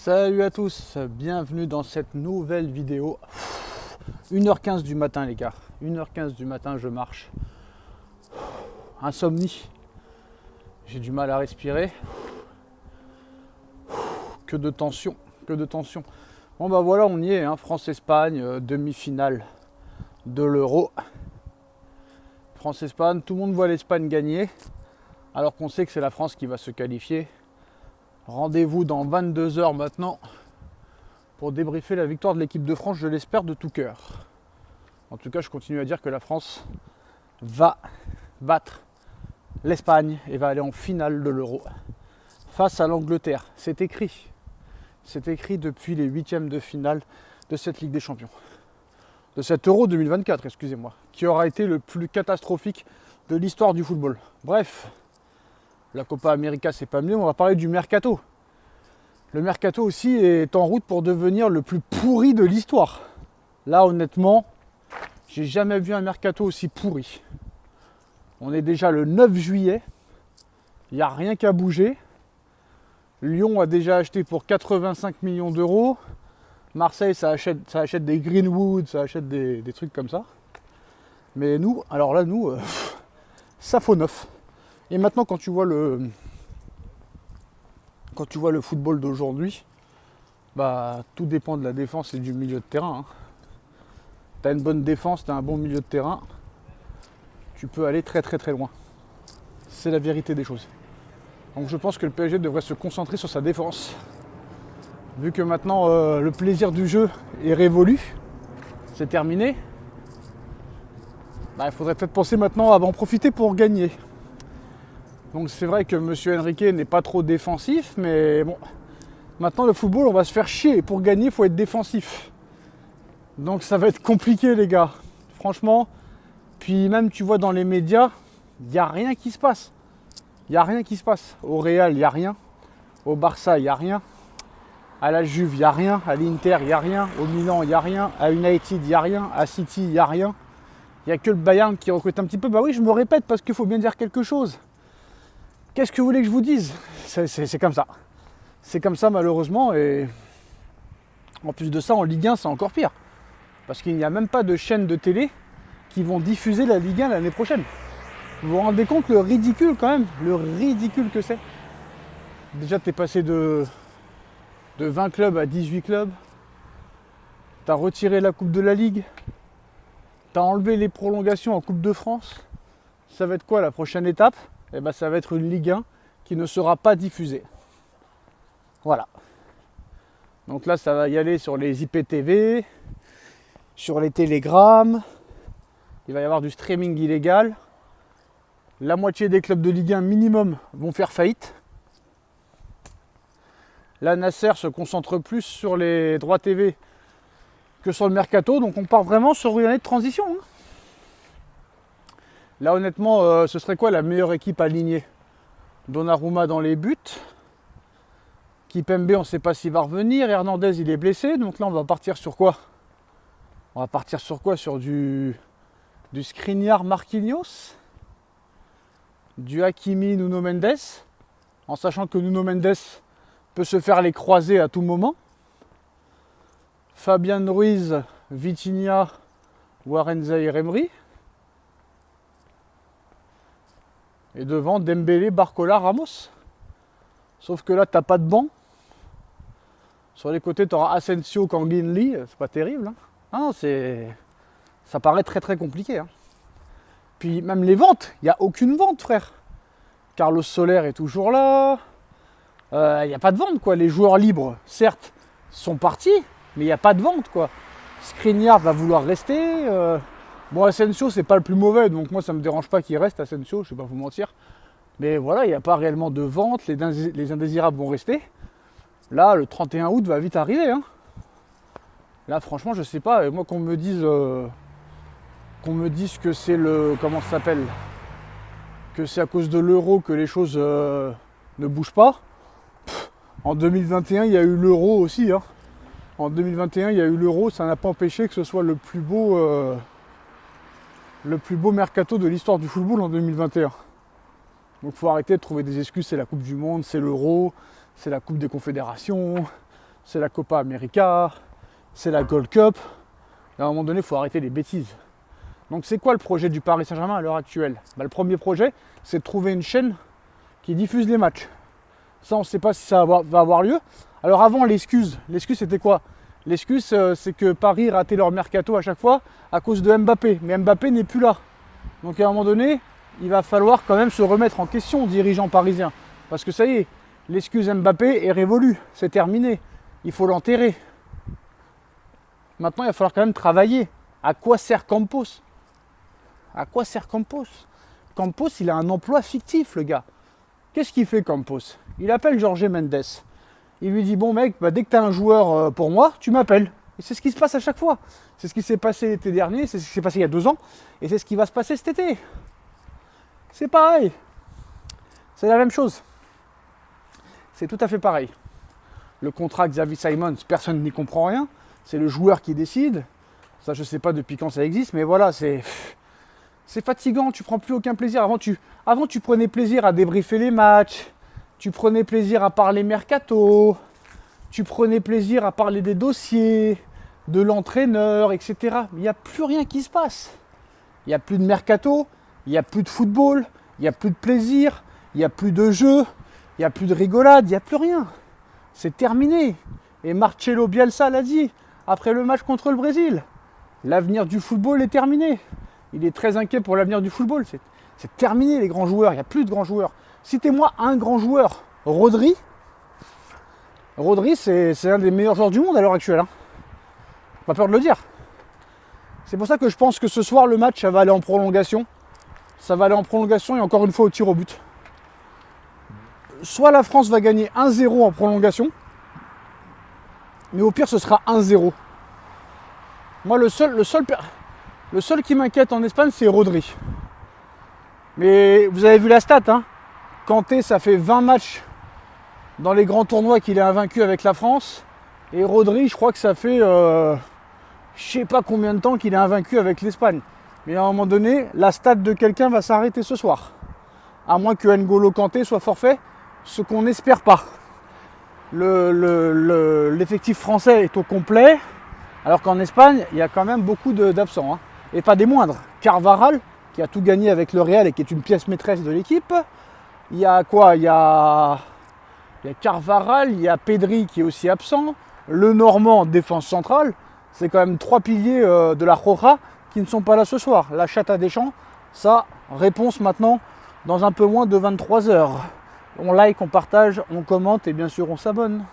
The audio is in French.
Salut à tous, bienvenue dans cette nouvelle vidéo. 1h15 du matin les gars, 1h15 du matin je marche. Insomnie, j'ai du mal à respirer. Que de tension, que de tension. Bon bah voilà, on y est, hein. France-Espagne, demi-finale de l'Euro. France-Espagne, tout le monde voit l'Espagne gagner, alors qu'on sait que c'est la France qui va se qualifier. Rendez-vous dans 22 heures maintenant pour débriefer la victoire de l'équipe de France, je l'espère de tout cœur. En tout cas, je continue à dire que la France va battre l'Espagne et va aller en finale de l'Euro face à l'Angleterre. C'est écrit depuis les huitièmes de finale de cette Ligue des Champions. De cet Euro 2024, excusez-moi, qui aura été le plus catastrophique de l'histoire du football. Bref, la Copa América, c'est pas mieux, on va parler du mercato. Le mercato aussi est en route pour devenir le plus pourri de l'histoire. Là, honnêtement, j'ai jamais vu un mercato aussi pourri. On est déjà le 9 juillet, il n'y a rien qu'à bouger. Lyon a déjà acheté pour 85 millions d'euros. Marseille, ça achète des Greenwood, ça achète des trucs comme ça. Mais nous, alors là, ça faut neuf. Et maintenant, quand tu vois le football d'aujourd'hui, bah tout dépend de la défense et du milieu de terrain. T'as une bonne défense, t'as un bon milieu de terrain, tu peux aller très très très loin. C'est la vérité des choses. Donc je pense que le PSG devrait se concentrer sur sa défense. Vu que maintenant le plaisir du jeu est révolu, c'est terminé, bah, il faudrait peut-être penser maintenant à en profiter pour gagner. Donc c'est vrai que M. Enrique n'est pas trop défensif, mais bon, maintenant le football, on va se faire chier. Pour gagner, il faut être défensif. Donc ça va être compliqué les gars, franchement. Puis même tu vois dans les médias, il n'y a rien qui se passe. Il n'y a rien qui se passe. Au Real, il n'y a rien. Au Barça, il n'y a rien. À la Juve, il n'y a rien. À l'Inter, il n'y a rien. Au Milan, il n'y a rien. À United, il n'y a rien. À City, il n'y a rien. Il n'y a que le Bayern qui recrute un petit peu. Bah oui, je me répète parce qu'il faut bien dire quelque chose. Qu'est-ce que vous voulez que je vous dise ? C'est comme ça. C'est comme ça malheureusement. Et en plus de ça, en Ligue 1, c'est encore pire. Parce qu'il n'y a même pas de chaînes de télé qui vont diffuser la Ligue 1 l'année prochaine. Vous vous rendez compte le ridicule quand même ? Le ridicule que c'est. Déjà, tu es passé de 20 clubs à 18 clubs. Tu as retiré la Coupe de la Ligue. Tu as enlevé les prolongations en Coupe de France. Ça va être quoi la prochaine étape ? Eh ben, ça va être une Ligue 1 qui ne sera pas diffusée. Voilà. Donc là, ça va y aller sur les IPTV, sur les télégrammes. Il va y avoir du streaming illégal. La moitié des clubs de Ligue 1 minimum vont faire faillite. La Nasser se concentre plus sur les droits TV que sur le mercato. Donc on part vraiment sur une année de transition. Là honnêtement, ce serait quoi la meilleure équipe alignée ? Donnarumma dans les buts. Kimpembe, on ne sait pas s'il va revenir. Hernandez, il est blessé. Donc là, on va partir sur quoi ? On va partir sur quoi ? Sur du Skriniar Marquinhos ? Du Hakimi Nuno Mendes ? En sachant que Nuno Mendes peut se faire les croiser à tout moment. Fabian Ruiz, Vitinha, Warren Zaïre-Emery. Et devant, Dembélé, Barcola, Ramos. Sauf que là, t'as pas de banc. Sur les côtés, tu auras Asensio, Kangin Lee. C'est pas terrible. Non, ça paraît très très compliqué. Puis même les ventes, il n'y a aucune vente, frère. Carlos Soler est toujours là. Il n'y a pas de vente, quoi. Les joueurs libres, certes, sont partis, mais il n'y a pas de vente, quoi. Skriniar va vouloir rester. Bon, Asensio, c'est pas le plus mauvais, donc moi, ça me dérange pas qu'il reste, Asensio, je vais pas vous mentir. Mais voilà, il n'y a pas réellement de vente, les indésirables vont rester. Là, le 31 août va vite arriver. Là, franchement, je sais pas. Moi, qu'on me dise que c'est comment ça s'appelle ? Que c'est à cause de l'euro que les choses ne bougent pas. En 2021, il y a eu l'euro aussi. En 2021, il y a eu l'euro, ça n'a pas empêché que ce soit le plus beau mercato de l'histoire du football en 2021. Donc il faut arrêter de trouver des excuses, c'est la Coupe du Monde, c'est l'Euro, c'est la Coupe des Confédérations, c'est la Copa América, c'est la Gold Cup. Et à un moment donné, il faut arrêter les bêtises. Donc c'est quoi le projet du Paris Saint-Germain à l'heure actuelle? Le premier projet, c'est de trouver une chaîne qui diffuse les matchs. Ça, on ne sait pas si ça va avoir lieu. Alors avant, l'excuse c'était quoi? L'excuse, c'est que Paris ratait leur mercato à chaque fois à cause de Mbappé. Mais Mbappé n'est plus là. Donc à un moment donné, il va falloir quand même se remettre en question, dirigeants parisiens. Parce que ça y est, l'excuse Mbappé est révolue, c'est terminé. Il faut l'enterrer. Maintenant, il va falloir quand même travailler. À quoi sert Campos? À quoi sert Campos? Campos, il a un emploi fictif, le gars. Qu'est-ce qu'il fait, Campos? Il appelle Jorge Mendes. Il lui dit, bon mec, dès que tu as un joueur pour moi, tu m'appelles. Et c'est ce qui se passe à chaque fois. C'est ce qui s'est passé l'été dernier, c'est ce qui s'est passé il y a 2 ans, et c'est ce qui va se passer cet été. C'est pareil. C'est la même chose. C'est tout à fait pareil. Le contrat Xavi Simons, personne n'y comprend rien. C'est le joueur qui décide. Ça, je ne sais pas depuis quand ça existe, mais voilà, c'est fatigant. Tu prends plus aucun plaisir. Avant, tu prenais plaisir à débriefer les matchs. Tu prenais plaisir à parler mercato. Tu prenais plaisir à parler des dossiers, de l'entraîneur, etc. Mais il n'y a plus rien qui se passe. Il n'y a plus de mercato, il n'y a plus de football, il n'y a plus de plaisir, il n'y a plus de jeu, il n'y a plus de rigolade, il n'y a plus rien. C'est terminé. Et Marcelo Bielsa l'a dit après le match contre le Brésil. L'avenir du football est terminé. Il est très inquiet pour l'avenir du football. C'est terminé les grands joueurs, il n'y a plus de grands joueurs. Citez-moi un grand joueur. Rodri, c'est un des meilleurs joueurs du monde à l'heure actuelle. Pas peur de le dire. C'est pour ça que je pense que ce soir, le match, ça va aller en prolongation. Ça va aller en prolongation et encore une fois au tir au but. Soit la France va gagner 1-0 en prolongation, mais au pire, ce sera 1-0. Moi, le seul qui m'inquiète en Espagne, c'est Rodri. Mais vous avez vu la stat, hein. Kanté, ça fait 20 matchs dans les grands tournois qu'il est invaincu avec la France. Et Rodri, je crois que ça fait je sais pas combien de temps qu'il est invaincu avec l'Espagne. Mais à un moment donné, la stat de quelqu'un va s'arrêter ce soir. À moins que N'Golo Kanté soit forfait, ce qu'on n'espère pas. L'effectif français est au complet, alors qu'en Espagne, il y a quand même beaucoup d'absents. Hein. Et pas des moindres. Carvajal, qui a tout gagné avec le Real et qui est une pièce maîtresse de l'équipe. Il y a quoi? Il y a Carvajal, il y a Pedri qui est aussi absent. Le Normand, défense centrale. C'est quand même 3 piliers de la Roja qui ne sont pas là ce soir. La chatte à Deschamps, ça, réponse maintenant dans un peu moins de 23 heures. On like, on partage, on commente et bien sûr on s'abonne.